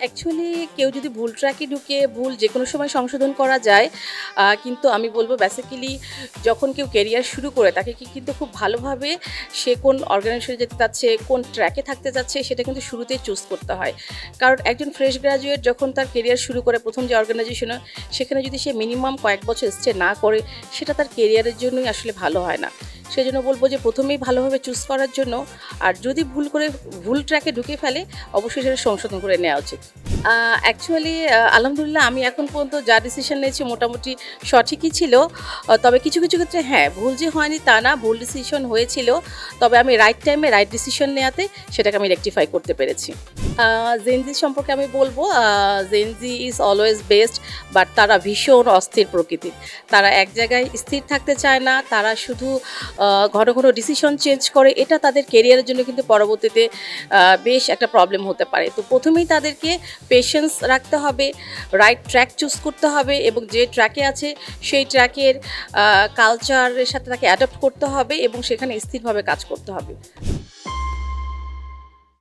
Actually কেউ যদি ভুল ট্র্যাকে ঢুকে ভুল যেকোনো সময় সংশোধন করা যায়। কিন্তু আমি বলব বেসিক্যালি যখন কেউ কেরিয়ার শুরু করে তাকে কিন্তু খুব ভালোভাবে সে কোন অর্গানাইজেশনে যেতে চাচ্ছে, কোন ট্র্যাকে থাকতে চাচ্ছে সেটা কিন্তু শুরুতেই চুজ করতে হয়। কারণ একজন ফ্রেশ গ্র্যাজুয়েট যখন তার কেরিয়ার শুরু করে প্রথম যে অর্গানাইজেশনে সেখানে যদি সে মিনিমাম কয়েক বছর স্টে না করে সেটা তার কেরিয়ারের জন্যই আসলে ভালো হয় না। সেজন্য বলবো যে প্রথমেই ভালোভাবে চুজ করার জন্য, আর যদি ভুল করে ভুল ট্র্যাকে ঢুকে ফেলে অবশ্যই সেটা সংশোধন করে নেওয়া উচিত। অ্যাকচুয়ালি আলহামদুলিল্লাহ আমি এখন পর্যন্ত যা ডিসিশন নিয়েছি মোটামুটি সঠিকই ছিল। তবে কিছু কিছু ক্ষেত্রে হ্যাঁ, ভুল যে হয়নি তা না, ভুল ডিসিশন হয়েছিল। তবে আমি রাইট টাইমে রাইট ডিসিশন নেওয়াতে সেটাকে আমি রেকটিফাই করতে পেরেছি। জেনজি সম্পর্কে আমি বলবো Gen Z is always best, but তারা ভীষণ অস্থির প্রকৃতির। তারা এক জায়গায় স্থির থাকতে চায় না, তারা শুধু ঘন ঘন ডিসিশন চেঞ্জ করে। এটা তাদের কেরিয়ারের জন্য কিন্তু পরবর্তীতে বেশ একটা প্রবলেম হতে পারে। তো প্রথমেই তাদেরকে পেশেন্স রাখতে হবে, রাইট ট্র্যাক চুজ করতে হবে এবং যে ট্র্যাকে আছে সেই ট্র্যাকের কালচারের সাথে তাকে অ্যাডাপ্ট করতে হবে এবং সেখানে স্থিরভাবে কাজ করতে হবে।